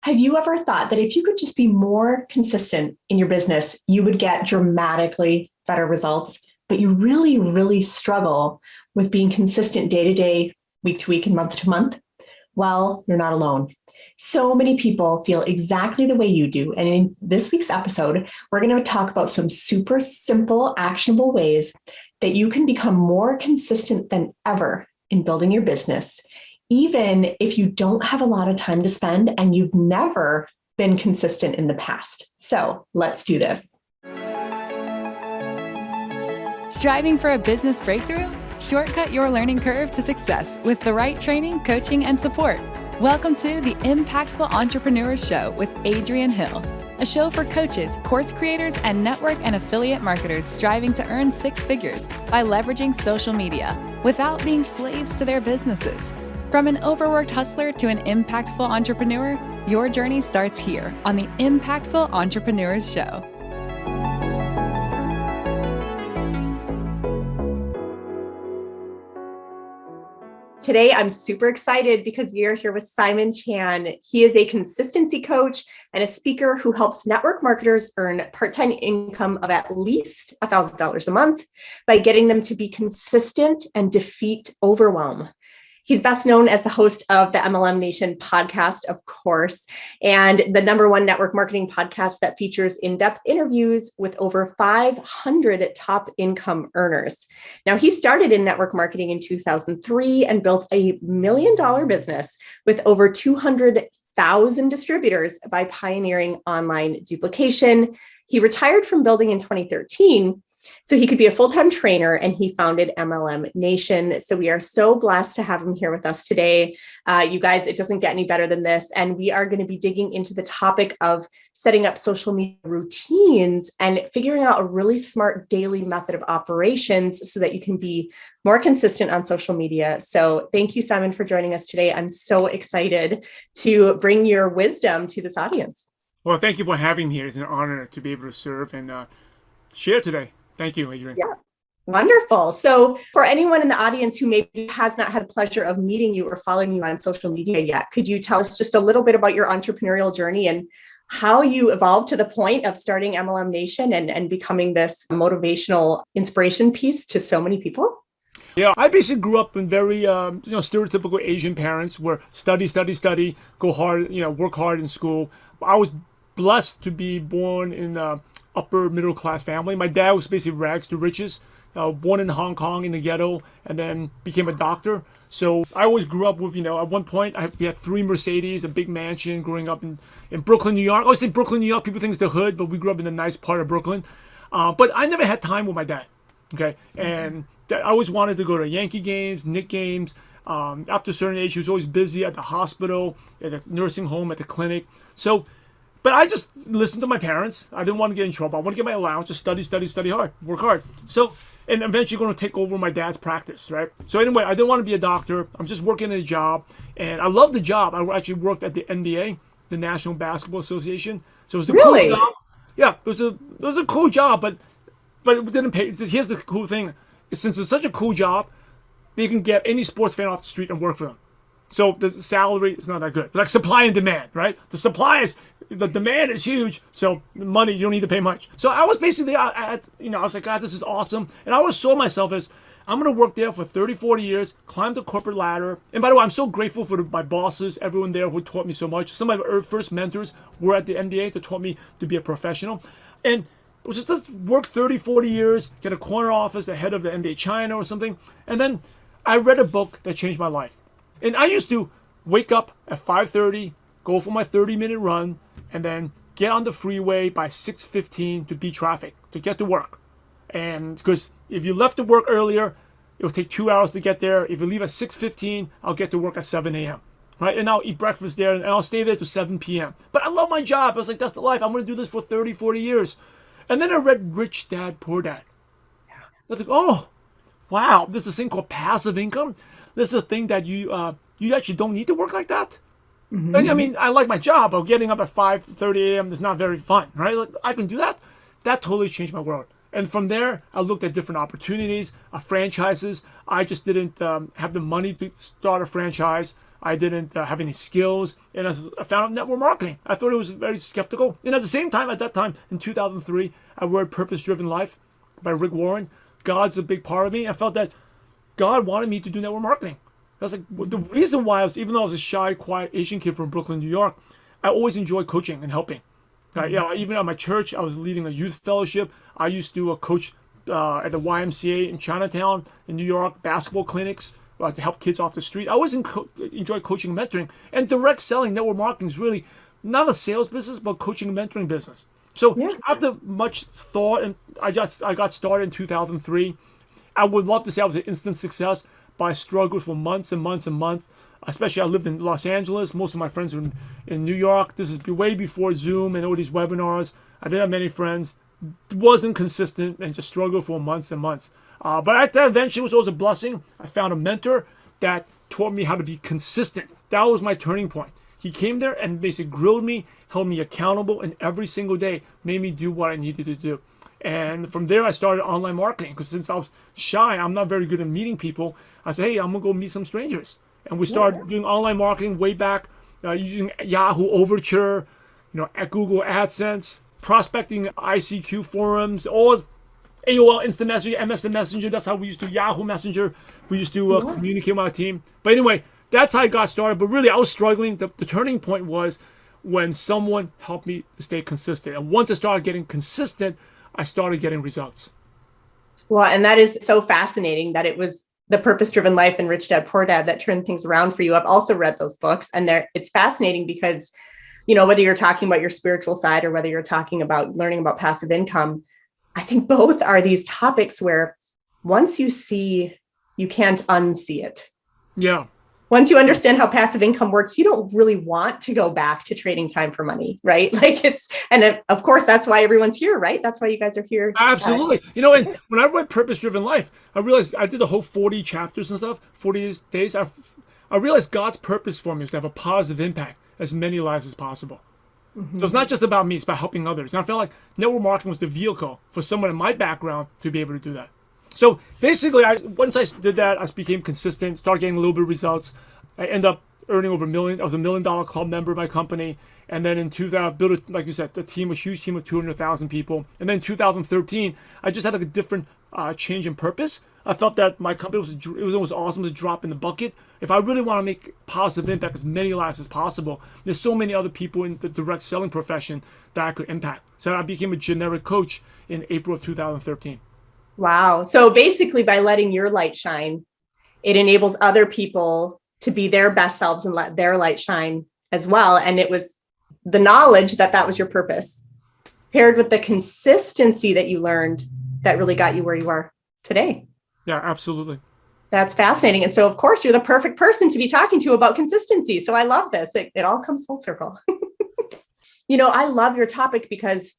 Have you ever thought that if you could just be more consistent in your business, you would get dramatically better results, but you really, really struggle with being consistent day to day, week to week, and month to month? Well, you're not alone. So many people feel exactly the way you do. And in this week's episode, we're going to talk about some super simple, actionable ways that you can become more consistent than ever in building your business, even if you don't have a lot of time to spend and you've never been consistent in the past. So let's do this. Striving for a business breakthrough? Shortcut your learning curve to success with the right training, coaching, and support. Welcome to the Impactful Entrepreneurs Show with Adrienne Hill, a show for coaches, course creators, and network and affiliate marketers striving to earn six figures by leveraging social media without being slaves to their businesses. From an overworked hustler to an impactful entrepreneur, your journey starts here on the Impactful Entrepreneurs Show. Today, I'm super excited because we are here with Simon Chan. He is a consistency coach and a speaker who helps network marketers earn part-time income of at least $1,000 a month by getting them to be consistent and defeat overwhelm. He's best known as the host of the MLM Nation podcast, of course, and the #1 network marketing podcast that features in-depth interviews with over 500 top income earners. Now, he started in network marketing in 2003 and built a $1 million business with over 200,000 distributors by pioneering online duplication. He retired from building in 2013 so he could be a full-time trainer, and he founded MLM Nation. So we are so blessed to have him here with us today. You guys, it doesn't get any better than this. And we are going to be digging into the topic of setting up social media routines and figuring out a really smart daily method of operations so that you can be more consistent on social media. So thank you, Simon, for joining us today. I'm so excited to bring your wisdom to this audience. Well, thank you for having me here. It's an honor to be able to serve and share today. Thank you, Adrienne. Yeah, wonderful. So for anyone in the audience who maybe has not had the pleasure of meeting you or following you on social media yet, could you tell us just a little bit about your entrepreneurial journey and how you evolved to the point of starting MLM Nation and becoming this motivational inspiration piece to so many people? Yeah, I basically grew up in very stereotypical Asian parents where study, go hard, work hard in school. I was blessed to be born in upper middle class family. My dad was basically rags to riches, born in Hong Kong in the ghetto, and then became a doctor. So I always grew up with, at one point we had 3 Mercedes, a big mansion growing up in Brooklyn, New York. I always say Brooklyn, New York, people think it's the hood, but we grew up in a nice part of Brooklyn. But I never had time with my dad, okay? And I always wanted to go to Yankee games, Knick games. After a certain age, he was always busy at the hospital, at the nursing home, at the clinic. But I just listened to my parents. I didn't want to get in trouble. I want to get my allowance, just study hard, work hard. So, and eventually going to take over my dad's practice, right? So anyway, I didn't want to be a doctor. I'm just working at a job, and I love the job. I actually worked at the NBA, the National Basketball Association. So it was a cool job. Yeah, it was a cool job, but it didn't pay. Here's the cool thing: since it's such a cool job, they can get any sports fan off the street and work for them. So the salary is not that good. Like supply and demand, right? The demand is huge, so the money, you don't need to pay much. So I was basically, I was like, God, this is awesome. And I always saw myself as, I'm going to work there for 30, 40 years, climb the corporate ladder. And by the way, I'm so grateful for my bosses, everyone there who taught me so much. Some of my first mentors were at the NBA that taught me to be a professional. And it was just work 30, 40 years, get a corner office, the head of the NBA China or something. And then I read a book that changed my life. And I used to wake up at 5:30, go for my 30-minute run, and then get on the freeway by 6:15 to beat traffic, to get to work. And because if you left to work earlier, it'll take 2 hours to get there. If you leave at 6:15, I'll get to work at 7 a.m., right? And I'll eat breakfast there, and I'll stay there till 7 p.m. But I love my job. I was like, that's the life. I'm going to do this for 30, 40 years. And then I read Rich Dad, Poor Dad. I was like, oh, wow, there's this thing called passive income. This is a thing that you actually don't need to work like that. Mm-hmm. I mean, I like my job, but getting up at 5:30 a.m. is not very fun, right? Like, I can do that. That totally changed my world. And from there, I looked at different opportunities, franchises. I just didn't have the money to start a franchise. I didn't have any skills, and I found out network marketing. I thought it was very skeptical. And at the same time, at that time, in 2003, I read Purpose Driven Life by Rick Warren. God's a big part of me. I felt that God wanted me to do network marketing. That's like the reason why even though I was a shy, quiet Asian kid from Brooklyn, New York, I always enjoyed coaching and helping. Even at my church, I was leading a youth fellowship. I used to coach at the YMCA in Chinatown in New York, basketball clinics to help kids off the street. I always enjoy coaching and mentoring. And direct selling, network marketing is really not a sales business, but coaching and mentoring business. So after much thought, and I got started in 2003. I would love to say I was an instant success, but I struggled for months and months and months. Especially I lived in Los Angeles. Most of my friends were in New York. This is way before Zoom and all these webinars. I didn't have many friends. Wasn't consistent and just struggled for months and months. But that eventually was always a blessing. I found a mentor that taught me how to be consistent. That was my turning point. He came there and basically grilled me, held me accountable, and every single day made me do what I needed to do. And from there, I started online marketing because since I was shy, I'm not very good at meeting people. I said, hey, I'm going to go meet some strangers. And we started doing online marketing way back using Yahoo Overture, at Google AdSense, prospecting ICQ forums, all AOL Instant Messenger, MSN Messenger. That's how we used to Yahoo Messenger. We used to communicate with our team. But anyway, that's how I got started. But really, I was struggling. The turning point was when someone helped me to stay consistent. And once I started getting consistent, I started getting results. Well, and that is so fascinating that it was the Purpose Driven Life and Rich Dad Poor Dad that turned things around for you. I've also read those books, and it's fascinating because, whether you're talking about your spiritual side or whether you're talking about learning about passive income, I think both are these topics where once you see, you can't unsee it. Yeah. Once you understand how passive income works, you don't really want to go back to trading time for money, right? And of course, that's why everyone's here, right? That's why you guys are here. Absolutely. And when I read Purpose Driven Life, I realized I did the whole 40 chapters and stuff, 40 days. I realized God's purpose for me is to have a positive impact as many lives as possible. Mm-hmm. So it's not just about me, it's about helping others. And I felt like network marketing was the vehicle for someone in my background to be able to do that. So basically, once I did that, I became consistent, started getting a little bit of results. I ended up earning over $1 million. I was a $1 million club member of my company. And then in 2000, built, like you said, a huge team of 200,000 people. And then in 2013, I just had a different change in purpose. I felt that my company was awesome to drop in the bucket. If I really want to make positive impact as many lives as possible, there's so many other people in the direct selling profession that I could impact. So I became a generic coach in April of 2013. Wow. So basically by letting your light shine, it enables other people to be their best selves and let their light shine as well. And it was the knowledge that was your purpose paired with the consistency that you learned that really got you where you are today. Yeah, absolutely. That's fascinating. And so of course you're the perfect person to be talking to about consistency. So I love this. It all comes full circle. I love your topic because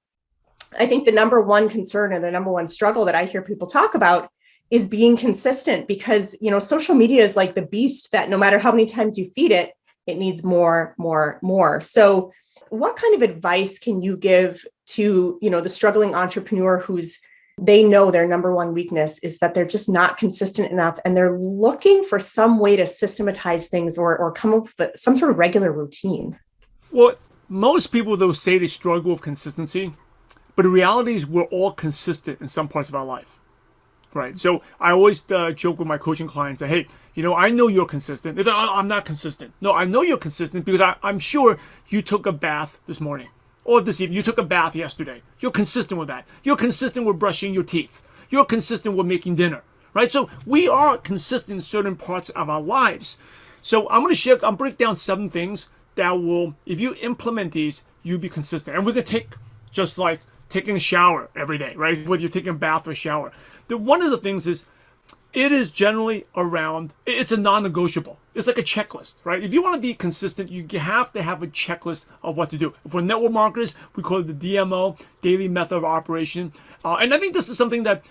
I think the number one concern and the number one struggle that I hear people talk about is being consistent because, social media is like the beast that no matter how many times you feed it, it needs more. So what kind of advice can you give to, the struggling entrepreneur they know their number one weakness is that they're just not consistent enough and they're looking for some way to systematize things or come up with some sort of regular routine? Well, most people, they'll say they struggle with consistency. But the reality is we're all consistent in some parts of our life, right? So I always joke with my coaching clients that, hey, I know you're consistent. They're like, oh, I'm not consistent. No, I know you're consistent because I'm sure you took a bath this morning or this evening. You took a bath yesterday. You're consistent with that. You're consistent with brushing your teeth. You're consistent with making dinner, right? So we are consistent in certain parts of our lives. So I'm going to break down 7 things that will, if you implement these, you'll be consistent. And we're going to take just like taking a shower every day, right? Whether you're taking a bath or a shower. One of the things is, it is generally it's a non-negotiable. It's like a checklist, right? If you want to be consistent, you have to have a checklist of what to do. For network marketers, we call it the DMO, Daily Method of Operation. And I think this is something that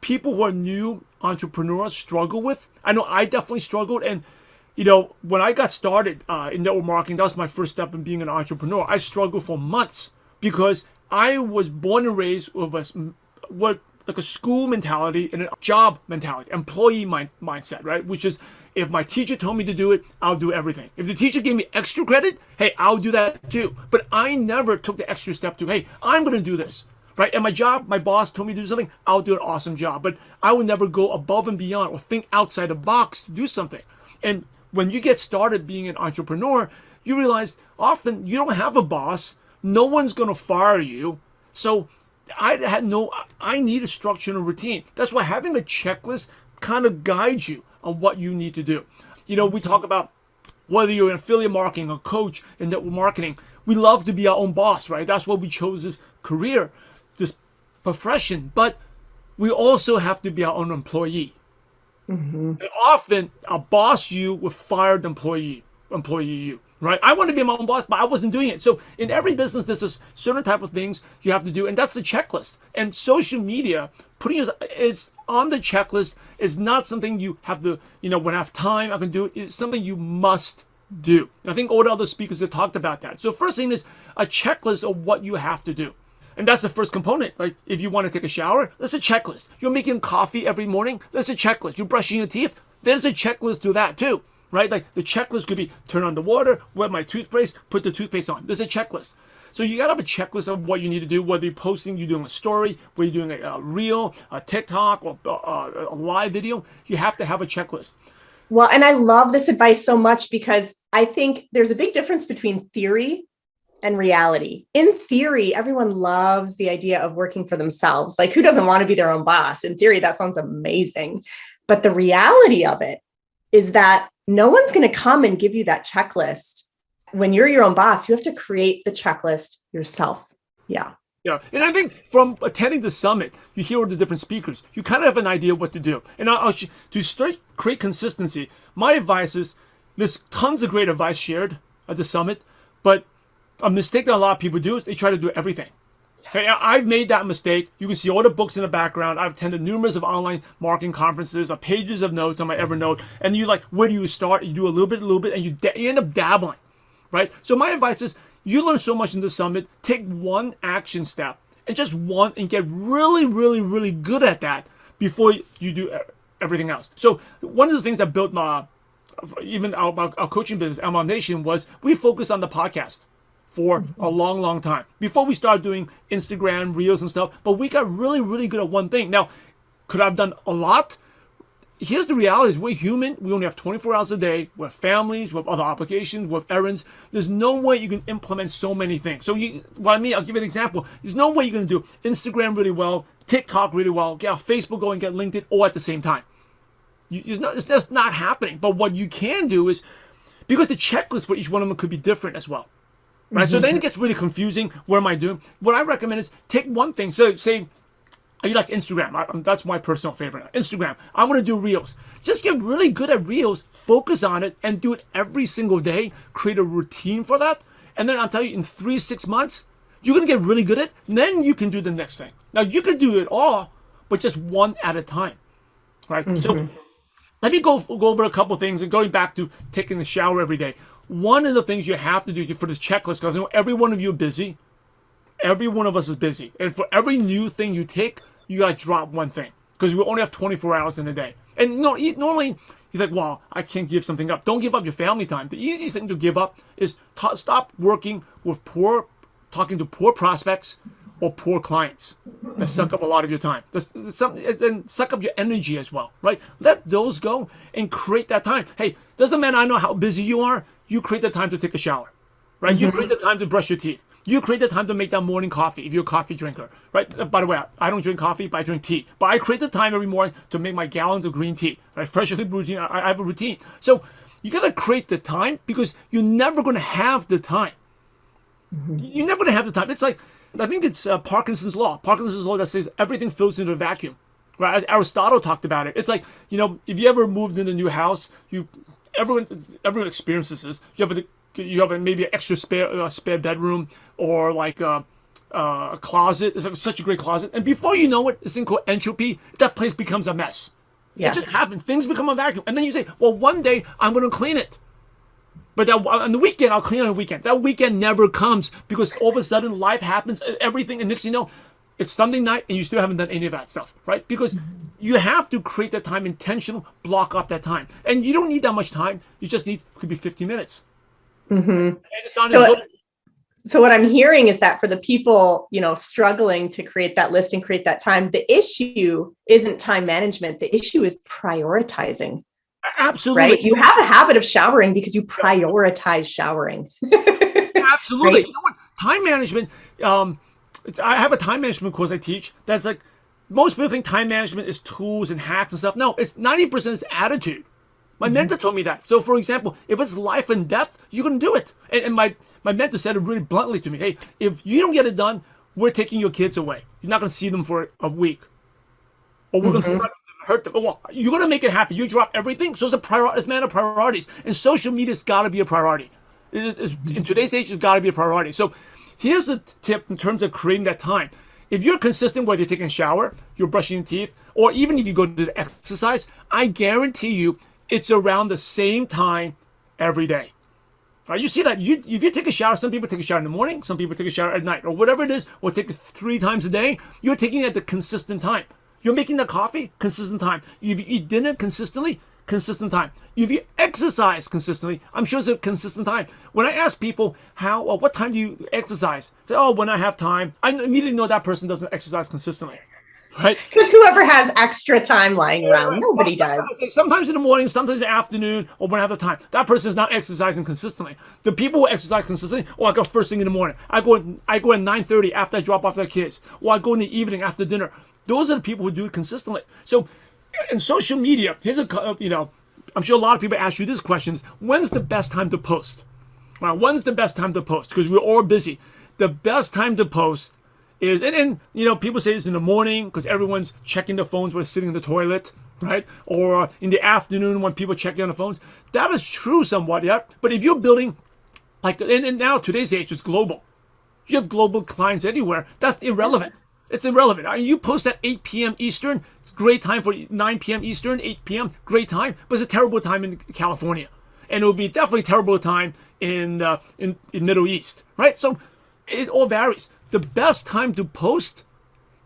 people who are new entrepreneurs struggle with. I know I definitely struggled. And, when I got started in network marketing, that was my first step in being an entrepreneur. I struggled for months because I was born and raised with a school mentality and a job mentality, employee mindset, right? Which is If my teacher told me to do it, I'll do everything. If the teacher gave me extra credit, hey, I'll do that too. But I never took the extra step to, hey, I'm going to do this. Right? And my job, my boss told me to do something, I'll do an awesome job. But I would never go above and beyond or think outside the box to do something. And when you get started being an entrepreneur, you realize often you don't have a boss. No one's going to fire you. So I need a structure and a routine. That's why having a checklist kind of guides you on what you need to do. You know, we talk about whether you're in affiliate marketing, a coach in network marketing, we love to be our own boss, right? That's why we chose this career, this profession. But we also have to be our own employee. And often a boss you will fire the employee you, right? I want to be my own boss, but I wasn't doing it. So in every business, there's a certain type of things you have to do, and that's the checklist. And social media, putting it is on the checklist is not something you have to, when I have time, I can do it. It's something you must do. And I think all the other speakers have talked about that. So first thing is a checklist of what you have to do. And that's the first component. Like if you want to take a shower, there's a checklist. You're making coffee every morning, there's a checklist. You're brushing your teeth, there's a checklist to that too, right? Like the checklist could be turn on the water, wet my toothpaste, put the toothpaste on. There's a checklist. So you got to have a checklist of what you need to do, whether you're posting, you're doing a story, whether you're doing a reel, a TikTok, or a live video. You have to have a checklist. Well, and I love this advice so much because I think there's a big difference between theory and reality. In theory, everyone loves the idea of working for themselves. Like, who doesn't want to be their own boss? In theory, that sounds amazing. But the reality of it is that no one's going to come and give you that checklist. When you're your own boss, you have to create the checklist yourself. Yeah. Yeah. And I think from attending the summit, you hear all the different speakers, you kind of have an idea what to do. And to create consistency, my advice is there's tons of great advice shared at the summit, but a mistake that a lot of people do is they try to do everything. Okay, I've made that mistake. You can see all the books in the background. I've attended numerous of online marketing conferences, pages of notes on my Evernote. And you where do you start? You do a little bit, and you end up dabbling, right? So my advice is you learn so much in this summit. Take one action step and just one and get really, really, really good at that before you do everything else. So one of the things that built even our coaching business, MLM Nation, was we focused on the podcast for a long, long time before we started doing Instagram reels and stuff. But we got really, really good at one thing. Now, could I have done a lot? Here's the reality: is we're human. We only have 24 hours a day. We have families. We have other obligations. We have errands. There's no way you can implement so many things. So I'll give you an example. There's no way you're going to do Instagram really well, TikTok really well, get Facebook going, get LinkedIn all at the same time. It's just not happening. But what you can do is, because the checklist for each one of them could be different as well. Right? So then it gets really confusing. What am I doing? What I recommend is take one thing. So say you like Instagram. That's my personal favorite. Instagram. I want to do reels. Just get really good at reels. Focus on it and do it every single day. Create a routine for that. And then I'll tell you, in 3-6 months, you're going to get really good at it. And then you can do the next thing. Now, you can do it all, but just one at a time. Right? So let me go over a couple things, and going back to taking a shower every day. One of the things you have to do for this checklist, because I know every one of you are busy. Every one of us is busy. And for every new thing you take, you got to drop one thing, because we only have 24 hours in a day. And normally, you're like, well, I can't give something up. Don't give up your family time. The easiest thing to give up is stop working with talking to poor prospects or poor clients that suck up a lot of your time. And suck up your energy as well, right? Let those go and create that time. Hey, doesn't matter I know how busy you are, you create the time to take a shower, right? You create the time to brush your teeth. You create the time to make that morning coffee if you're a coffee drinker, right? By the way, I don't drink coffee, but I drink tea. But I create the time every morning to make my gallons of green tea, right? Freshly brewed routine. I have a routine. So you got to create the time, because you're never going to have the time. You're never going to have the time. It's like, I think it's Parkinson's law. Parkinson's law that says everything fills into a vacuum, right? Aristotle talked about it. It's like, if you ever moved in a new house, everyone experiences this. You have maybe an extra spare bedroom, or like a closet. It's like such a great closet, and before you know it, this thing called entropy, that place becomes a mess. Yes. It just happens. Things become a vacuum, and then you say, well, one day I'm going to clean it. But on the weekend, I'll clean on the weekend. That weekend never comes, because all of a sudden life happens, everything, and next thing you know, It's Sunday night and you still haven't done any of that stuff, right? Because you have to create that time, intentional, block off that time. And you don't need that much time. You just need, could be 50 minutes. And it's not so what I'm hearing is that for the people, struggling to create that list and create that time, the issue isn't time management. The issue is prioritizing. Absolutely. Right? You have a habit of showering because you prioritize showering. Absolutely. Right? You know what? Time management, I have a time management course I teach that's like, most people think time management is tools and hacks and stuff. No, it's 90% is attitude. My mentor told me that. So for example, if it's life and death, you can do it. And my mentor said it really bluntly to me. Hey, if you don't get it done, we're taking your kids away. You're not going to see them for a week. Or we're going to hurt them. Well, you're going to make it happen. You drop everything. So it's a matter of priorities. And social media's got to be a priority. In today's age, it's got to be a priority. So here's a tip in terms of creating that time. If you're consistent, whether you're taking a shower, you're brushing your teeth, or even if you go to the exercise, I guarantee you it's around the same time every day. Right? You see that if you take a shower, some people take a shower in the morning, some people take a shower at night, or whatever it is, or take it 3 times a day. You're taking it at the consistent time. You're making the coffee, consistent time. If you eat dinner consistently, consistent time. If you exercise consistently, I'm sure it's a consistent time. When I ask people how or what time do you exercise, they say, oh, when I have time. I immediately know that person doesn't exercise consistently, right? Because whoever has extra time lying around, nobody does. Sometimes in the morning, sometimes in the afternoon, or when I have the time. That person is not exercising consistently. The people who exercise consistently, I go first thing in the morning. I go at 9:30 after I drop off their kids, or I go in the evening after dinner. Those are the people who do it consistently. So in social media, here's I'm sure a lot of people ask you this question: when's the best time to post? Well, when's the best time to post? Because we're all busy. The best time to post is, and people say it's in the morning because everyone's checking their phones while sitting in the toilet, right? Or in the afternoon when people check on the phones. That is true somewhat, yeah. But if you're building, and now today's age is global. You have global clients anywhere. That's irrelevant. It's irrelevant. I mean, you post at 8 p.m. Eastern. It's a great time for 9 p.m. Eastern, 8 p.m. Great time, but it's a terrible time in California, and it will be definitely a terrible time in Middle East, right? So it all varies. The best time to post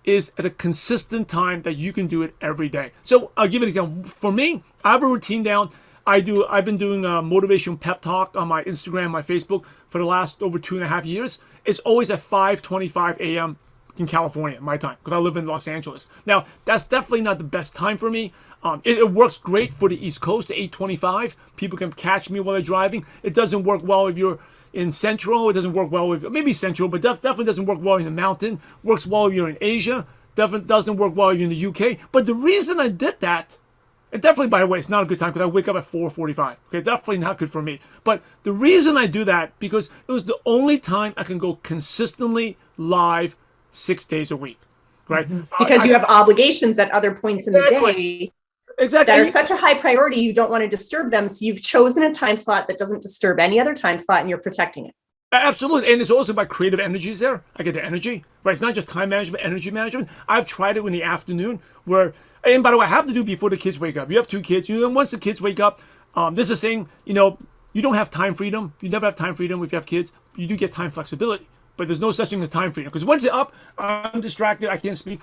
is at a consistent time that you can do it every day. So I'll give you an example. For me, I have a routine down. I've been doing a motivational pep talk on my Instagram, my Facebook for the last over 2.5 years. It's always at 5:25 a.m. in California, my time, because I live in Los Angeles. Now, that's definitely not the best time for me. It works great for the East Coast, 8:25. People can catch me while they're driving. It doesn't work well if you're in Central. It doesn't work well with, maybe Central, but definitely doesn't work well in the mountain. Works well if you're in Asia. Definitely doesn't work well if you're in the UK. But the reason I did that, and definitely, by the way, it's not a good time because I wake up at 4:45. Okay, definitely not good for me. But the reason I do that, because it was the only time I can go consistently live 6 days a week, right? Because you have obligations at other points in the day exactly. that are such a high priority, you don't want to disturb them. So you've chosen a time slot that doesn't disturb any other time slot, and you're protecting it. Absolutely. And it's also about creative energies there. I get the energy, right? It's not just time management, energy management. I've tried it in the afternoon where, and by the way, I have to do before the kids wake up. You have 2 kids. Once the kids wake up, this is a saying, you don't have time freedom. You never have time freedom if you have kids. You do get time flexibility. But there's no such thing as time freedom. Because once you're up, I'm distracted, I can't speak.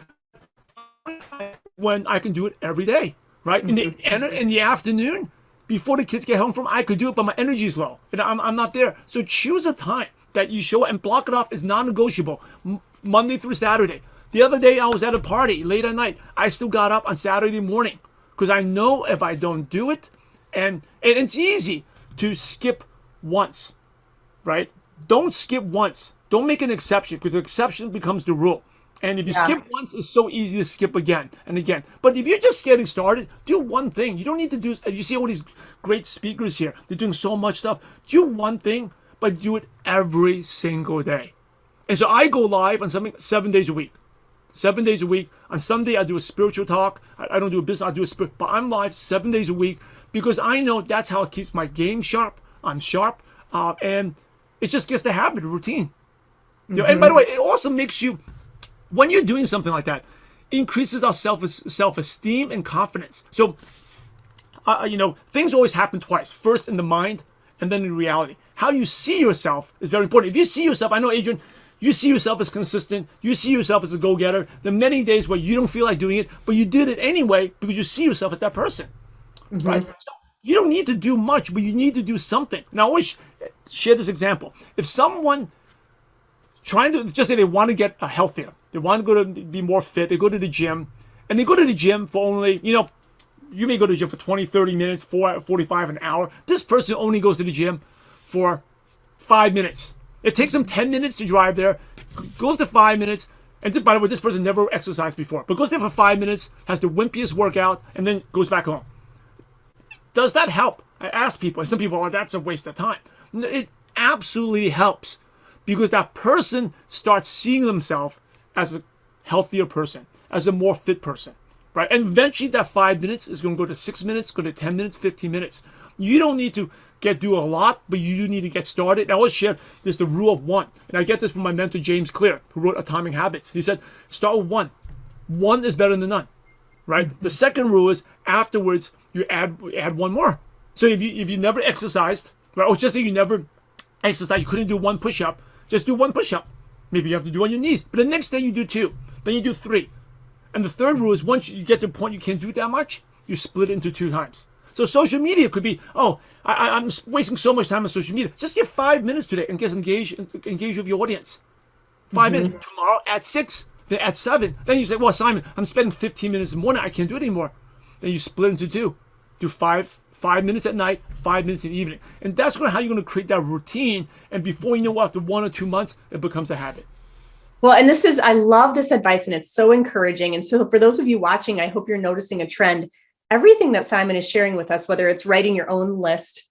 When I can do it every day, right? In the afternoon, before the kids get home from, I could do it, but my energy is low. And I'm not there. So choose a time that you show and block it off. It's non-negotiable. Monday through Saturday. The other day, I was at a party late at night. I still got up on Saturday morning. Because I know if I don't do it, and it's easy to skip once, right? Don't skip once. Don't make an exception, because the exception becomes the rule. And if you skip once, it's so easy to skip again and again. But if you're just getting started, do one thing. You don't need to do, you see all these great speakers here. They're doing so much stuff. Do one thing, but do it every single day. And so I go live on something 7 days a week. 7 days a week. On Sunday, I do a spiritual talk. I don't do a business, I do a spirit. But I'm live 7 days a week because I know that's how it keeps my game sharp. I'm sharp. And it just gets the habit, routine. And by the way, it also makes you, when you're doing something like that, increases our self-esteem and confidence. So, things always happen twice. First in the mind, and then in reality. How you see yourself is very important. If you see yourself, I know, Adrienne, You see yourself as consistent. You see yourself as a go-getter. There are many days where you don't feel like doing it, but you did it anyway because you see yourself as that person, right? So you don't need to do much, but you need to do something. And I always share this example. If someone trying to, just say they want to get healthier, they want to go to be more fit, they go to the gym, and they go to the gym for only, you may go to the gym for 20, 30 minutes, 45, an hour. This person only goes to the gym for 5 minutes. It takes them 10 minutes to drive there, goes to 5 minutes, and by the way, this person never exercised before, but goes there for 5 minutes, has the wimpiest workout, and then goes back home. Does that help? I ask people, and some people are, that's a waste of time. It absolutely helps because that person starts seeing themselves as a healthier person, as a more fit person, right? And eventually that 5 minutes is going to go to 6 minutes, go to 10 minutes, 15 minutes. You don't need to do a lot, but you do need to get started. And I always share this, the rule of one. And I get this from my mentor, James Clear, who wrote Atomic Habits. He said, start with one. One is better than none, right? The second rule is afterwards, you add one more. So if you never exercised, right, or just say you never exercised, you couldn't do one push-up, just do one push-up. Maybe you have to do on your knees. But the next day you do 2, then you do 3. And the third rule is once you get to the point you can't do that much, you split it into 2 times. So social media could be, I'm wasting so much time on social media. Just get 5 minutes today and get engaged with your audience. 5 minutes. Tomorrow at 6, then at 7. Then you say, well, Simon, I'm spending 15 minutes in the morning. I can't do it anymore. Then you split into 2. Do 5 minutes at night, 5 minutes in the evening. And that's how you're going to create that routine. And before you know, after 1 or 2 months, it becomes a habit. Well, and I love this advice and it's so encouraging. And so for those of you watching, I hope you're noticing a trend. Everything that Simon is sharing with us, whether it's writing your own list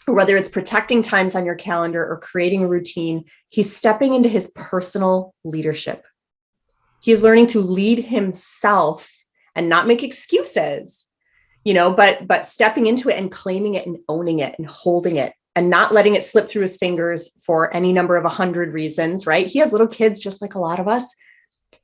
or whether it's protecting times on your calendar or creating a routine, he's stepping into his personal leadership. He is learning to lead himself and not make excuses, but stepping into it and claiming it and owning it and holding it and not letting it slip through his fingers for any number of 100 reasons, right? He has little kids just like a lot of us.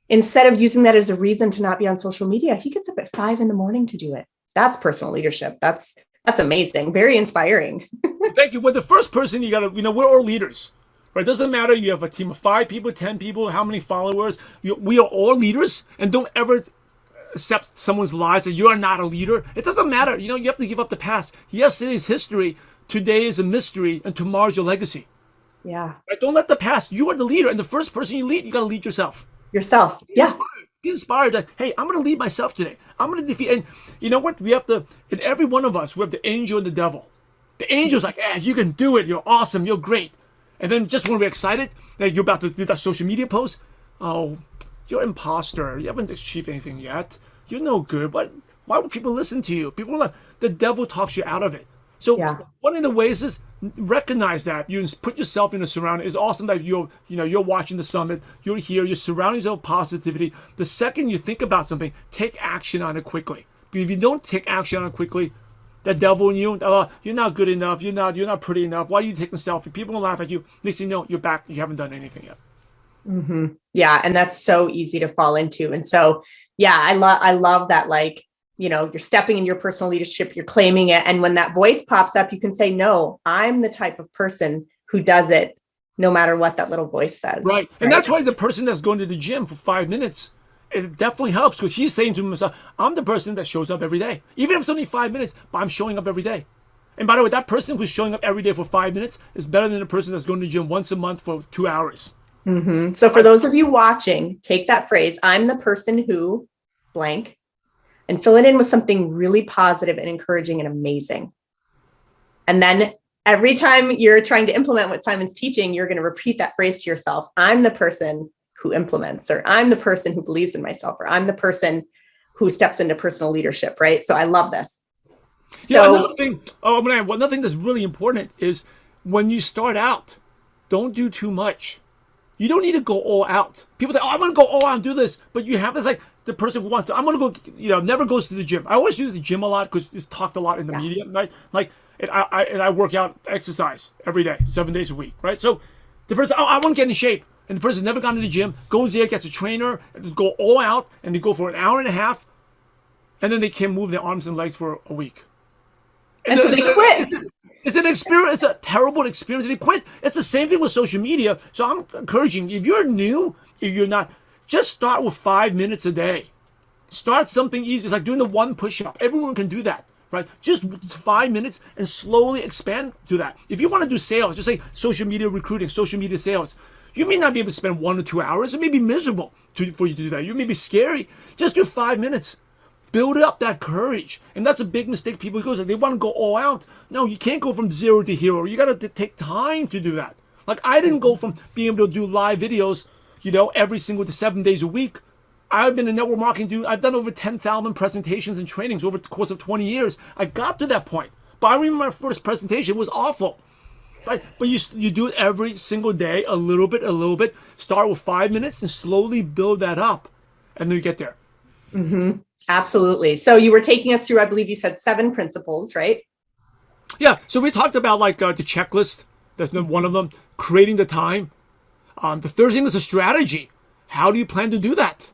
Instead of using that as a reason to not be on social media, he gets up at 5 a.m. to do it. That's personal leadership. That's amazing. Very inspiring. Thank you. Well, the first person you got to, we're all leaders, right? It doesn't matter. You have a team of 5 people, 10 people, how many followers. We are all leaders, and don't ever accept someone's lies that you are not a leader. It doesn't matter. You have to give up the past. Yesterday is history. Today is a mystery, and tomorrow's your legacy. Yeah. Right? Don't let the past. You are the leader, and the first person you lead, you got to lead yourself. Yourself. Yeah. Be inspired that, hey, I'm going to lead myself today. I'm going to defeat. And you know what? We have to, in every one of us, we have the angel and the devil. The angel's like, you can do it. You're awesome. You're great. And then just when we're excited that you're about to do that social media post, oh, you're an imposter. You haven't achieved anything yet. You're no good. Why would people listen to you? People are like, the devil talks you out of it. So one of the ways is recognize that you put yourself in a surrounding. It's awesome that you're watching the summit. You're here. You're surrounding yourself with positivity. The second you think about something, take action on it quickly. Because if you don't take action on it quickly, the devil in you, you're not good enough. You're not pretty enough. Why are you taking a selfie? People will laugh at you. Next thing you know, you're back. You haven't done anything yet. Mm-hmm. Yeah, and that's so easy to fall into. And so, I love that. You're stepping in your personal leadership, you're claiming it. And when that voice pops up, you can say, no, I'm the type of person who does it no matter what that little voice says. Right. And that's why the person that's going to the gym for 5 minutes, it definitely helps because he's saying to himself, I'm the person that shows up every day. Even if it's only 5 minutes, but I'm showing up every day. And by the way, that person who's showing up every day for 5 minutes is better than the person that's going to the gym once a month for 2 hours. Mm-hmm. So for those of you watching, take that phrase, I'm the person who blank, and fill it in with something really positive and encouraging and amazing. And then every time you're trying to implement what Simon's teaching, you're going to repeat that phrase to yourself. I'm the person who implements, or I'm the person who believes in myself, or I'm the person who steps into personal leadership, right? So I love this. Yeah, another thing that's really important is when you start out, don't do too much. You don't need to go all out. People say, I'm going to go all out and do this. But you have this the person who wants to, I'm going to go, never goes to the gym. I always use the gym a lot because it's talked a lot in the media, right? I work out, exercise every day, 7 days a week, right? So the person, I want to get in shape. And the person's never gone to the gym, goes there, gets a trainer, and go all out, and they go for an hour and a half, and then they can't move their arms and legs for a week. And so they quit. It's an experience. It's a terrible experience. If you quit, it's the same thing with social media. So I'm encouraging, if you're new, if you're not, just start with 5 minutes a day. Start something easy. It's like doing the one push-up. Everyone can do that, right? Just 5 minutes and slowly expand to that. If you want to do sales, just say social media recruiting, social media sales. You may not be able to spend 1 or 2 hours. It may be miserable for you to do that. You may be scary. Just do 5 minutes. Build up that courage. And that's a big mistake people go. They want to go all out. No, you can't go from 0 to hero. You got to take time to do that. Like I didn't go from being able to do live videos, every single 7 days a week. I've been a network marketing dude. I've done over 10,000 presentations and trainings over the course of 20 years. I got to that point. But I remember my first presentation was awful. Right? But you do it every single day, a little bit. Start with 5 minutes and slowly build that up. And then you get there. Mm-hmm. Absolutely. So you were taking us through, I believe you said 7 principles, right? Yeah. So we talked about the checklist. That's one of them. Creating the time. The third thing is a strategy. How do you plan to do that?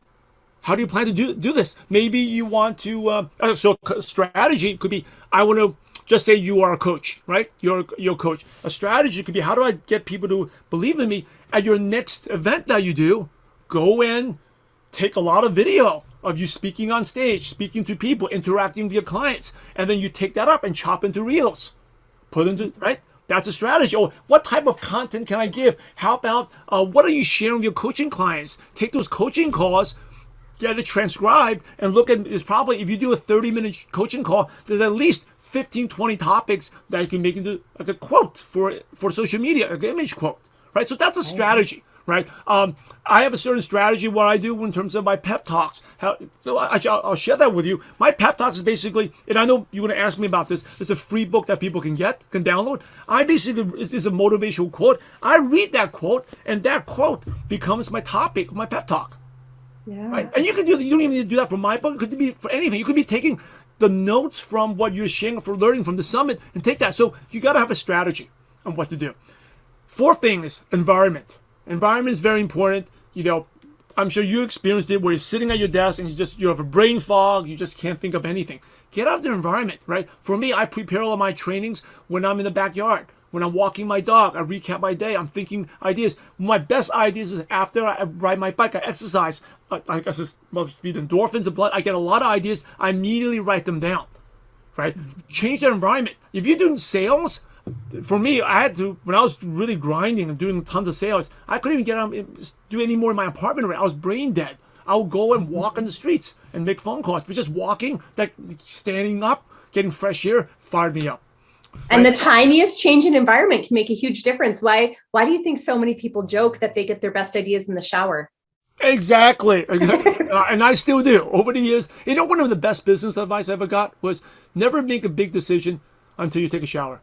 How do you plan to do this? Maybe you want to, so strategy could be, I want to just say you are a coach, right? You're a coach. A strategy could be, how do I get people to believe in me? At your next event that you do, go in, take a lot of video of you speaking on stage, speaking to people, interacting with your clients. And then you take that up and chop into reels. Put into, right? That's a strategy. Or what type of content can I give? How about, what are you sharing with your coaching clients? Take those coaching calls, get it transcribed, and look at, there's probably, if you do a 30-minute coaching call, there's at least 15, 20 topics that you can make into like a quote for social media, like an image quote, right? So that's a strategy, right? I have a certain strategy what I do in terms of my pep talks. I'll share that with you. My pep talks is basically, and I know you're going to ask me about this, it's a free book that people can download. I basically, it's a motivational quote. I read that quote, and that quote becomes my topic, my pep talk. Yeah. Right? And you can do, you don't even need to do that for my book. It could be for anything. You could be taking the notes from what you're sharing for learning from the summit and take that. So you got to have a strategy on what to do. Fourth thing is environment. Environment is very important. I'm sure you experienced it where you're sitting at your desk and you have a brain fog. You just can't think of anything. Get out of the environment, right? For me, I prepare all of my trainings when I'm in the backyard. When I'm walking my dog, I recap my day. I'm thinking ideas. My best ideas is after I ride my bike, I exercise. I guess must be the endorphins, the blood. I get a lot of ideas. I immediately write them down, right? Change the environment. If you're doing sales, for me, I had to, when I was really grinding and doing tons of sales, I couldn't even get out and do any more in my apartment. I was brain dead. I would go and walk in the streets and make phone calls. But just walking, standing up, getting fresh air, fired me up. And the tiniest change in environment can make a huge difference. Why do you think so many people joke that they get their best ideas in the shower? Exactly. And I still do. Over the years, one of the best business advice I ever got was never make a big decision until you take a shower.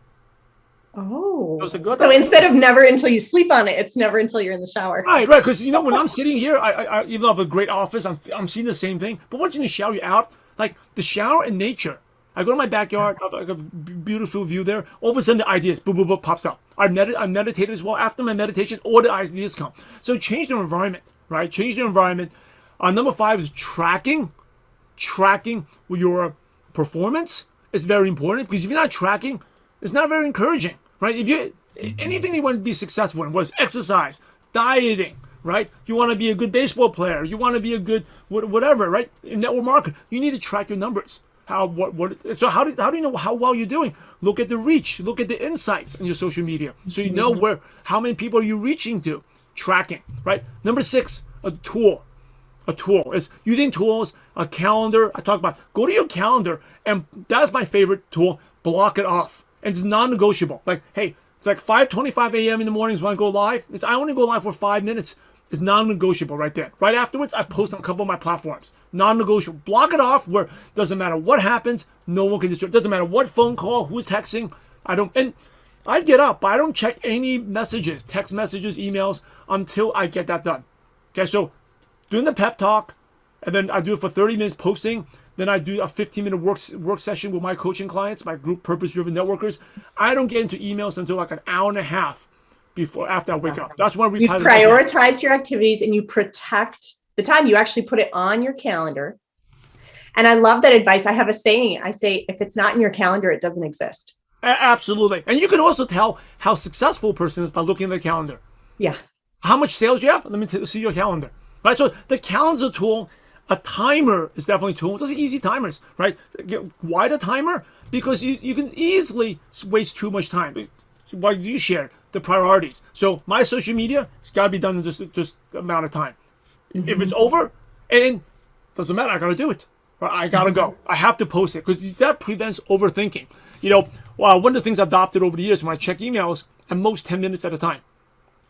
Oh, so instead of never until you sleep on it, it's never until you're in the shower. Right. Because, when I'm sitting here, I even though I have a great office, I'm seeing the same thing. But once you're in the shower, you're out. Like the shower and nature. I go to my backyard, I have a beautiful view there. All of a sudden, the ideas, boom, boom, boom, pops up. I meditated as well. After my meditation, all the ideas come. So change the environment, right? Change the environment. Number 5 is tracking. Tracking your performance is very important because if you're not tracking, it's not very encouraging, right? Anything you want to be successful in, whether it's exercise, dieting, right? You want to be a good baseball player. You want to be a good whatever, right? In network marketing, you need to track your numbers. So how do you know how well you're doing? Look at the reach. Look at the insights in your social media. So you know how many people are you reaching to. Tracking, right? Number 6, a tool. A tool is using tools, a calendar. I talk about go to your calendar, and that's my favorite tool. Block it off. And it's non-negotiable. Like, hey, it's like 5:25 a.m. in the mornings when I go live. I only go live for 5 minutes. It's non-negotiable right there. Right afterwards, I post on a couple of my platforms. Non-negotiable. Block it off where doesn't matter what happens, no one can disturb. Doesn't matter what phone call, who's texting. And I get up, but I don't check any messages, text messages, emails until I get that done. Okay, so doing the pep talk, and then I do it for 30 minutes posting. Then I do a 15-minute work session with my coaching clients, my group purpose-driven networkers. I don't get into emails until like an hour and a half after I wake up. That's when you prioritize your activities and you protect the time. You actually put it on your calendar. And I love that advice. I have a saying. I say, if it's not in your calendar, it doesn't exist. Absolutely. And you can also tell how successful a person is by looking at the calendar. Yeah. How much sales you have? Let me see your calendar. Right? So the calendar's a tool. A timer is definitely a tool. Those are easy timers, right? Why the timer? Because you can easily waste too much time. Like you shared, the priorities. So my social media, it's got to be done in this amount of time. Mm-hmm. If it's over, and doesn't matter, I got to do it. Or I got to go. I have to post it because that prevents overthinking. One of the things I've adopted over the years when I check emails, at most 10 minutes at a time.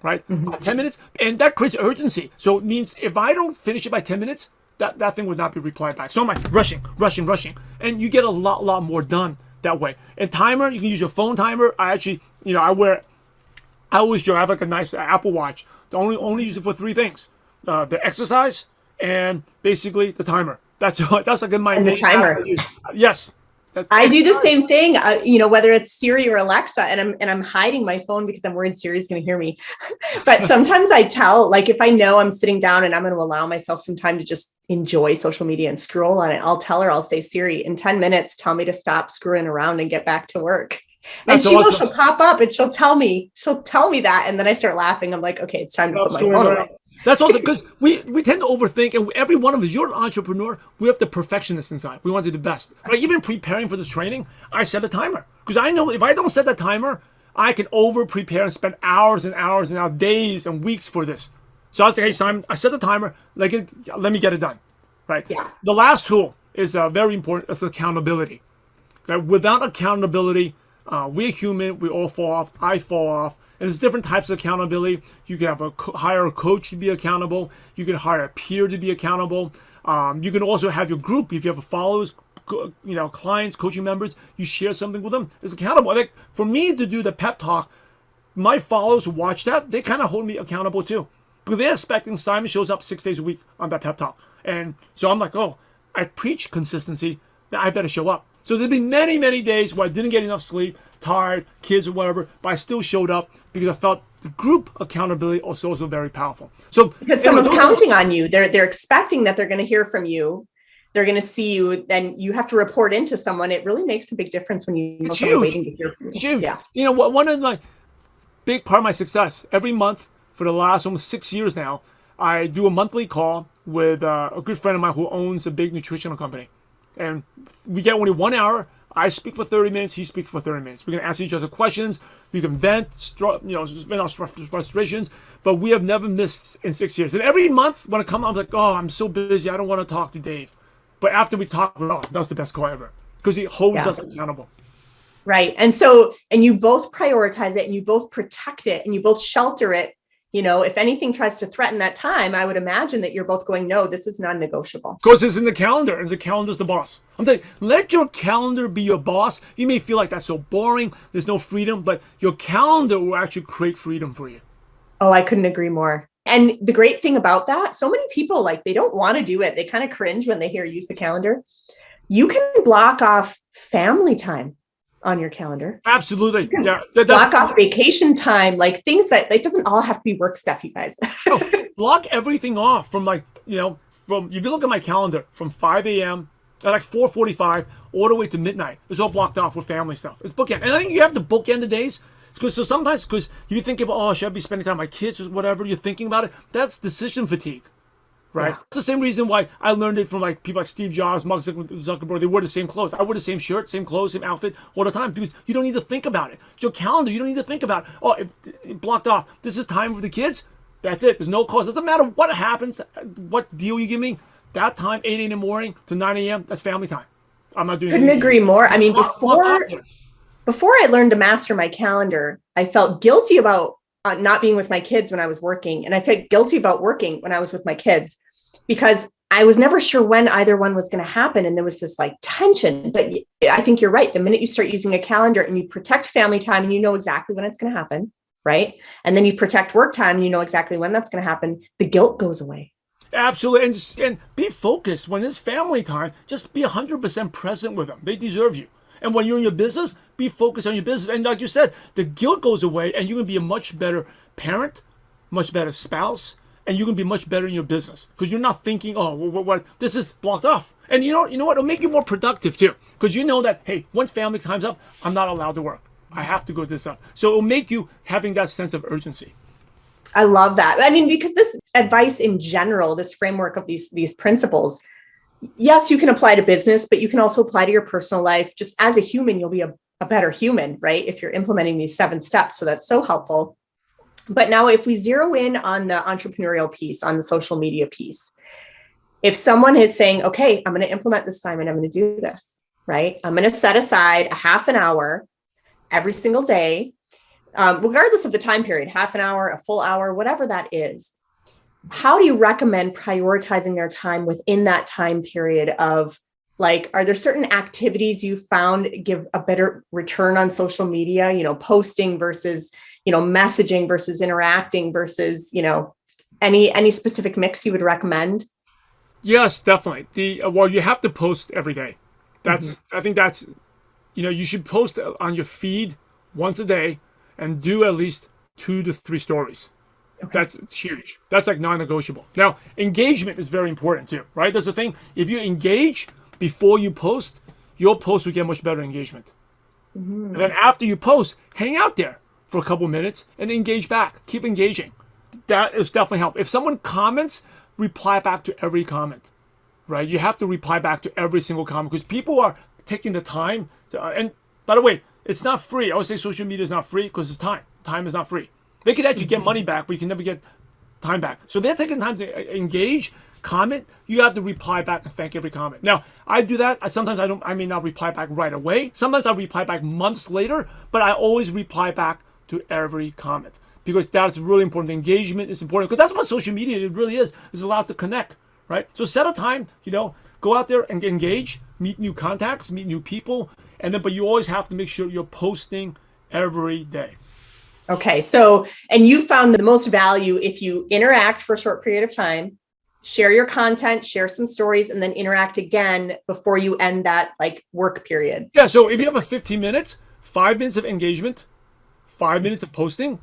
Right? Mm-hmm. 10 minutes, and that creates urgency. So it means if I don't finish it by 10 minutes, that thing would not be replied back. So I'm like rushing. And you get a lot more done that way. And timer, you can use your phone timer. I actually, I always joke, I have like a nice Apple Watch. I only use it for 3 things. The exercise and basically the timer. That's like in my the timer. Yes. I do the same thing, whether it's Siri or Alexa, and I'm hiding my phone because I'm worried Siri's going to hear me. But sometimes I tell, like if I know I'm sitting down and I'm going to allow myself some time to just enjoy social media and scroll on it, I'll say, Siri, in 10 minutes, tell me to stop screwing around and get back to work. And she'll pop up and she'll tell me that. And then I start laughing. I'm like, okay, it's time to put my phone away. That's also because we tend to overthink, and every one of us, you're an entrepreneur, we have the perfectionist inside. We want to do the best. Right? Even preparing for this training, I set a timer. Because I know if I don't set that timer, I can over-prepare and spend hours and hours and hours, days and weeks for this. So I was like, hey, Simon, I set the timer, let me get it done. Right? Yeah. The last tool is very important. It's accountability. Right? Without accountability, we're human, we all fall off, I fall off. And there's different types of accountability. You can hire a coach to be accountable. You can hire a peer to be accountable. You can also have your group. If you have followers, clients, coaching members, you share something with them. It's accountable. Like for me to do the pep talk, my followers who watch that, they kind of hold me accountable too. Because they're expecting Simon shows up 6 days a week on that pep talk. And so I'm like, oh, I preach consistency. I better show up. So there'd be many, many days where I didn't get enough sleep, tired, kids or whatever, but I still showed up because I felt the group accountability was also very powerful. So because someone's counting on you, they're expecting that they're going to hear from you, they're going to see you, then you have to report into someone. It really makes a big difference when you know someone's waiting to hear from you. It's huge. Yeah. One of my big part of my success every month for the last almost 6 years now, I do a monthly call with a good friend of mine who owns a big nutritional company. And we get only 1 hour. I speak for 30 minutes. He speaks for 30 minutes. We can ask each other questions. We can vent our frustrations. But we have never missed in 6 years. And every month when I come, I'm like, oh, I'm so busy. I don't want to talk to Dave. But after we talk, oh, that was the best call ever because he holds us accountable. Right. And you both prioritize it and you both protect it and you both shelter it. If anything tries to threaten that time, I would imagine that you're both going, no, this is non-negotiable. Because it's in the calendar, and the calendar's the boss. I'm telling you, let your calendar be your boss. You may feel like that's so boring, there's no freedom, but your calendar will actually create freedom for you. Oh, I couldn't agree more. And the great thing about that, so many people, they don't want to do it. They kind of cringe when they hear use the calendar. You can block off family time on your calendar. Absolutely. Yeah. Block off vacation time, things that it doesn't all have to be work stuff, you guys. Block everything off from if you look at my calendar from 5 a.m. at 4:45 all the way to midnight. It's all blocked off with family stuff. It's bookend. And I think you have to bookend the days. Sometimes you think about, should I be spending time with my kids or whatever, you're thinking about it. That's decision fatigue. Right. Yeah. It's the same reason why I learned it from people like Steve Jobs, Mark Zuckerberg. They wear the same clothes. I wear the same shirt, same clothes, same outfit all the time because you don't need to think about it. It's your calendar. You don't need to think about, if it blocked off, this is time for the kids. That's it. There's no cost. Doesn't matter what happens, what deal you give me. That time, 8 in the morning to 9 a.m., that's family time. I'm not doing Couldn't agree more. I mean, before I learned to master my calendar, I felt guilty about not being with my kids when I was working. And I felt guilty about working when I was with my kids because I was never sure when either one was going to happen. And there was this tension, but I think you're right. The minute you start using a calendar and you protect family time and you know exactly when it's going to happen, right? And then you protect work time and you know exactly when that's going to happen, the guilt goes away. Absolutely. And be focused. When it's family time, just be 100% present with them. They deserve you. And when you're in your business, be focused on your business. And like you said, the guilt goes away and you can be a much better parent, much better spouse, and you can be much better in your business because you're not thinking, oh, what this is blocked off. And you know what? It'll make you more productive too, because you know that, hey, once family time's up, I'm not allowed to work. I have to go do this stuff. So it'll make you having that sense of urgency. I love that. I mean, because this advice in general, this framework of these principles, yes, you can apply to business, but you can also apply to your personal life. Just as a human, you'll be a better human, right? If you're implementing these 7 steps. So that's so helpful. But now if we zero in on the entrepreneurial piece, on the social media piece, if someone is saying, okay, I'm going to implement this, Simon, I'm going to do this, right? I'm going to set aside a half an hour every single day, regardless of the time period, half an hour, a full hour, whatever that is. How do you recommend prioritizing their time within that time period of, like, are there certain activities you found give a better return on social media, posting versus, messaging versus interacting versus, any specific mix you would recommend? Yes, definitely. Well, you have to post every day. I think that's, you should post on your feed once a day and do at least 2 to 3 stories. Okay. That's huge. That's like non-negotiable. Now, engagement is very important too, right? That's the thing. If you engage before you post, your post will get much better engagement. Mm-hmm. And then after you post, hang out there for a couple minutes and engage back. Keep engaging. That is definitely help. If someone comments, reply back to every comment, right? You have to reply back to every single comment because people are taking the time to, and by the way, it's not free. I would say social media is not free because it's time. Time is not free. They could actually get money back, but you can never get time back. So they're taking time to engage, comment. You have to reply back and thank every comment. Now, I do that. Sometimes I may not reply back right away. Sometimes I'll reply back months later, but I always reply back to every comment because that's really important. Engagement is important because that's what social media it really is allowed to connect, right? So set a time, go out there and engage, meet new contacts, meet new people, but you always have to make sure you're posting every day. Okay. So, and you found the most value if you interact for a short period of time, share your content, share some stories, and then interact again before you end that work period. Yeah. So if you have a 15 minutes, 5 minutes of engagement, 5 minutes of posting.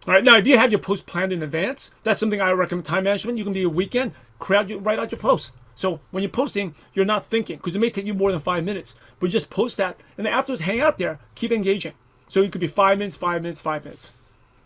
All right. Now, if you have your post planned in advance, that's something I recommend. Time management. You can be a weekend, write out your post. So when you're posting, you're not thinking because it may take you more than 5 minutes, but just post that. And then afterwards, hang out there, keep engaging. So it could be 5 minutes, 5 minutes, 5 minutes.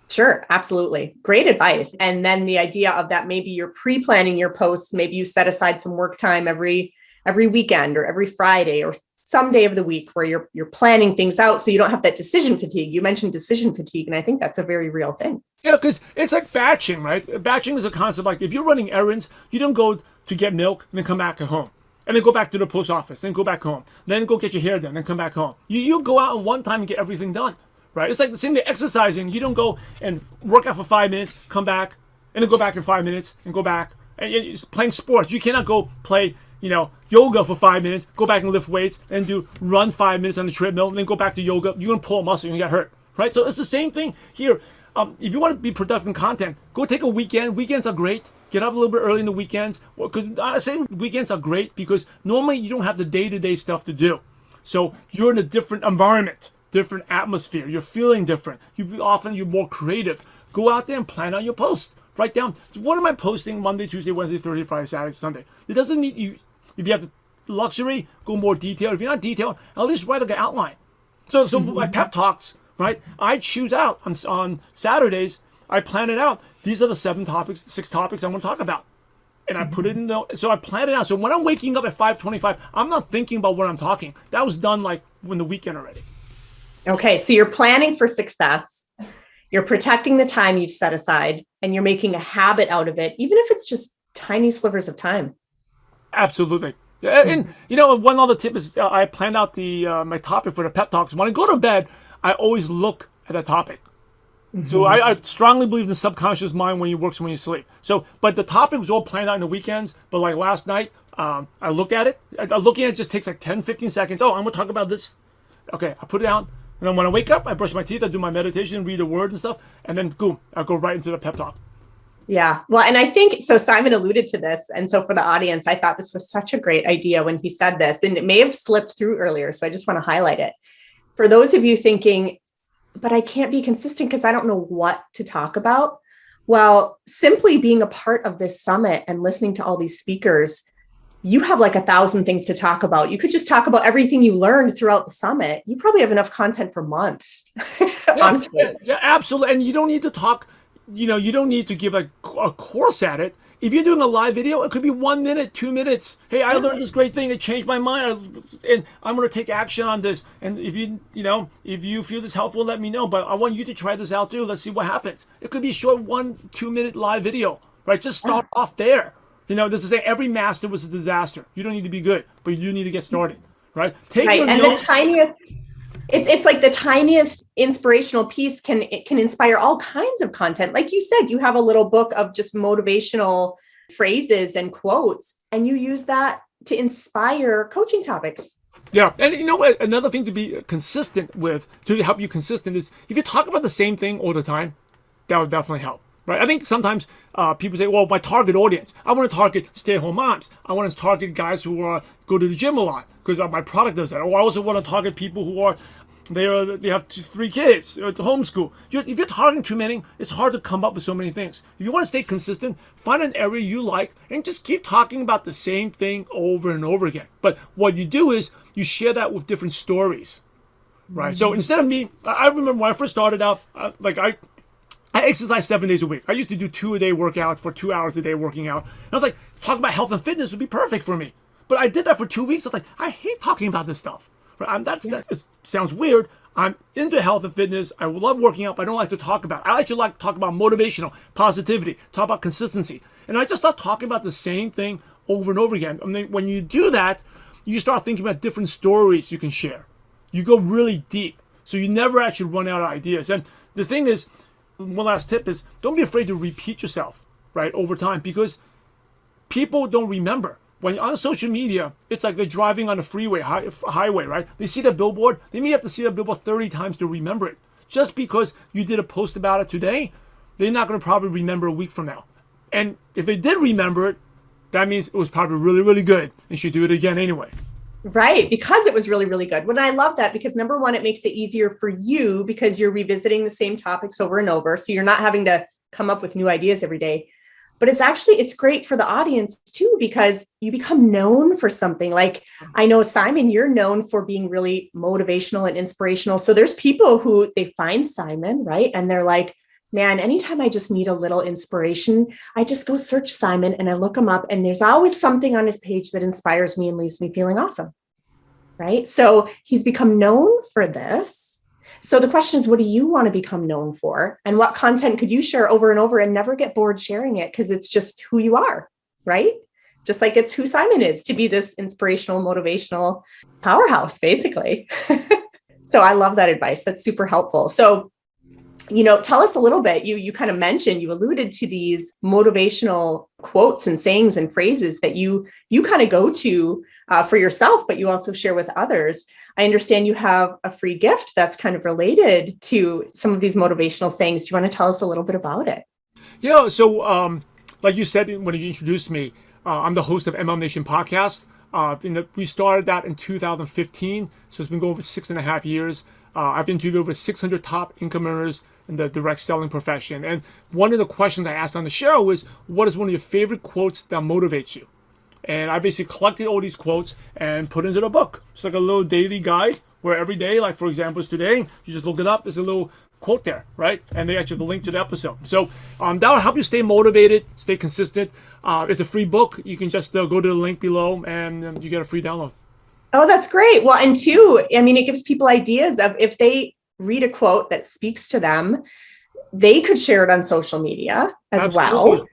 Sure. Absolutely. Great advice. And then the idea of that, maybe you're pre-planning your posts. Maybe you set aside some work time every weekend or every Friday or some day of the week where you're planning things out so you don't have that decision fatigue. You mentioned decision fatigue, and I think that's a very real thing. Yeah, because it's like batching, right? Batching is a concept like if you're running errands, you don't go to get milk and then come back at home. And then go back to the post office, then go back home. Then go get your hair done, then come back home. You go out in one time and get everything done, right? It's like the same thing exercising. You don't go and work out for 5 minutes, come back, and then go back in 5 minutes and go back. And you're playing sports. You cannot go play, yoga for 5 minutes, go back and lift weights, and run 5 minutes on the treadmill, and then go back to yoga. You're going to pull a muscle and you get hurt, right? So it's the same thing here. If you want to be productive in content, go take a weekend. Weekends are great. Get up a little bit early in the weekends. Because I say weekends are great because normally you don't have the day-to-day stuff to do. So you're in a different environment, different atmosphere. You're feeling different. You're more creative. Go out there and plan out your post. Write down, what am I posting Monday, Tuesday, Wednesday, Thursday, Friday, Saturday, Sunday? It doesn't mean you, if you have the luxury, go more detailed. If you're not detailed, at least write an outline. So for my pep talks, right? I choose out on Saturdays. I plan it out. These are the 6 topics I want to talk about. And I put it in so I plan it out. So when I'm waking up at 5:25, I'm not thinking about what I'm talking. That was done when the weekend already. Okay. So you're planning for success. You're protecting the time you've set aside and you're making a habit out of it, even if it's just tiny slivers of time. Absolutely. And one other tip is I planned out my topic for the pep talks. When I go to bed, I always look at that topic. So I strongly believe in the subconscious mind when it works when you sleep. But the topic was all planned out in the weekends. But last night, I look at it. Looking at it just takes 10, 15 seconds. Oh, I'm going to talk about this. Okay, I put it down. And then when I wake up, I brush my teeth, I do my meditation, read a word and stuff. And then boom, I go right into the pep talk. Yeah. Well, and I think, so Simon alluded to this. And so for the audience, I thought this was such a great idea when he said this, and it may have slipped through earlier. So I just want to highlight it. For those of you thinking, but I can't be consistent because I don't know what to talk about. Well, simply being a part of this summit and listening to all these speakers, you have like 1,000 things to talk about. You could just talk about everything you learned throughout the summit. You probably have enough content for months, honestly. Yeah, absolutely. And you don't need to talk, you don't need to give a course at it. If you're doing a live video, it could be 1 minute, 2 minutes. Hey, I learned this great thing. It changed my mind, and I'm going to take action on this. And if you feel this helpful, let me know. But I want you to try this out too. Let's see what happens. It could be a short 1-2 minute live video, right? Just start off there. This is saying every master was a disaster. You don't need to be good, but you do need to get started, right? Take right. your And notes. the tiniest, it's like the tiniest inspirational piece can inspire all kinds of content. Like you said, you have a little book of just motivational phrases and quotes, and you use that to inspire coaching topics. Yeah. And you know what? Another thing to be consistent with, to help you consistent, is if you talk about the same thing all the time, that would definitely help. Right. I think sometimes people say, well, my target audience, I want to target stay-at-home moms. I want to target guys who go to the gym a lot because my product does that. Or I also want to target people who they have 3 kids to homeschool. If you're targeting too many, it's hard to come up with so many things. If you want to stay consistent, find an area you like and just keep talking about the same thing over and over again. But what you do is you share that with different stories, right? Mm-hmm. So instead of me, I remember when I first started out, I exercise 7 days a week. I used to do 2-a-day workouts for 2 hours a day working out. And I was like, talk about health and fitness would be perfect for me. But I did that for 2 weeks. I was like, I hate talking about this stuff. Right? That sounds weird. I'm into health and fitness. I love working out, but I don't like to talk about it. I actually like to talk about motivational, positivity, talk about consistency. And I just start talking about the same thing over and over again. I mean, when you do that, you start thinking about different stories you can share. You go really deep. So you never actually run out of ideas. And the thing is, one last tip is don't be afraid to repeat yourself, right, over time, because people don't remember. When on social media, it's like they're driving on a freeway, highway, right? They see the billboard. They may have to see the billboard 30 times to remember it. Just because you did a post about it today, they're not going to probably remember a week from now. And if they did remember it, that means it was probably really, really good and should do it again anyway. Right, because it was really, really good. Well, I love that because number one, it makes it easier for you because you're revisiting the same topics over and over. So you're not having to come up with new ideas every day. But it's great for the audience too, because you become known for something. Like I know, Simon, you're known for being really motivational and inspirational. So there's people who they find Simon, right? And they're like, man, anytime I just need a little inspiration, I just go search Simon and I look him up. And there's always something on his page that inspires me and leaves me feeling awesome. Right. So he's become known for this. So the question is, what do you want to become known for? And what content could you share over and over and never get bored sharing it? Because it's just who you are, right? Just like it's who Simon is, to be this inspirational, motivational powerhouse, basically. So I love that advice. That's super helpful. So, tell us a little bit. You kind of mentioned, you alluded to these motivational quotes and sayings and phrases that you kind of go to for yourself, but you also share with others. I understand you have a free gift that's kind of related to some of these motivational sayings. Do you want to tell us a little bit about it? Yeah. So, like you said when you introduced me, I'm the host of MLM Nation podcast. We started that in 2015, so it's been going for 6.5 years. I've interviewed over 600 top income earners in the direct selling profession. And one of the questions I asked on the show is, what is one of your favorite quotes that motivates you? And I basically collected all these quotes and put into the book. It's like a little daily guide where every day, like for example, is today, you just look it up. There's a little quote there, right? And they actually have the link to the episode. So that'll help you stay motivated, stay consistent. It's a free book. You can just go to the link below and you get a free download. Oh, that's great. Well, and two, it gives people ideas of if they read a quote that speaks to them, they could share it on social media as Absolutely. well.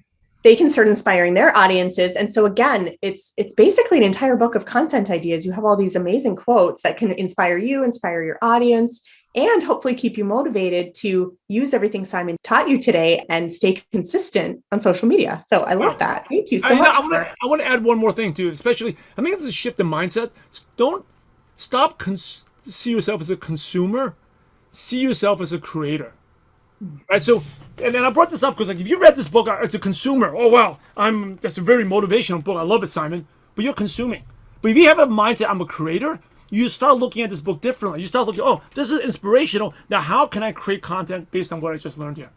They can start inspiring their audiences. And so again, it's basically an entire book of content ideas. You have all these amazing quotes that can inspire you, inspire your audience, and hopefully keep you motivated to use everything Simon taught you today and stay consistent on social media. So I love that. Thank you so much. I want to add one more thing too, especially, I think it's a shift in mindset. Don't stop see yourself as a consumer, see yourself as a creator. Right. So, and then I brought this up because, like, if you read this book as a consumer, oh wow, that's a very motivational book. I love it, Simon. But you're consuming. But if you have a mindset, I'm a creator, you start looking at this book differently. You start looking, oh, this is inspirational. Now, how can I create content based on what I just learned here?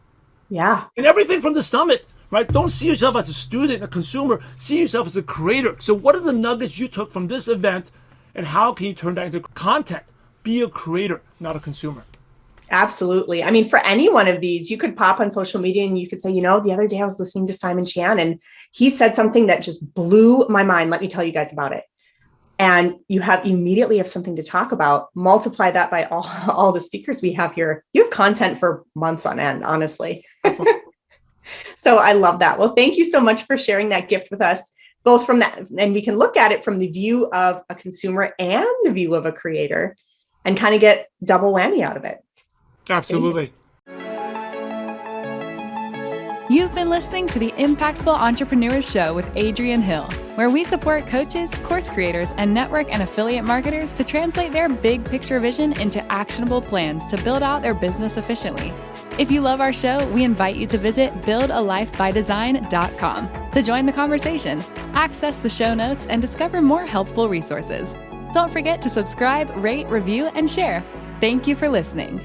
Yeah. And everything from the summit, right? Don't see yourself as a student, a consumer. See yourself as a creator. So what are the nuggets you took from this event, and how can you turn that into content? Be a creator, not a consumer. Absolutely. I mean, for any one of these, you could pop on social media and you could say, the other day I was listening to Simon Chan and he said something that just blew my mind. Let me tell you guys about it. And you immediately have something to talk about. Multiply that by all the speakers we have here. You have content for months on end, honestly. So I love that. Well, thank you so much for sharing that gift with us, both from that, and we can look at it from the view of a consumer and the view of a creator and kind of get double whammy out of it. Absolutely. You've been listening to the Impactful Entrepreneurs Show with Adrienne Hill, where we support coaches, course creators, and network and affiliate marketers to translate their big picture vision into actionable plans to build out their business efficiently. If you love our show, we invite you to visit buildalifebydesign.com to join the conversation, access the show notes, and discover more helpful resources. Don't forget to subscribe, rate, review, and share. Thank you for listening.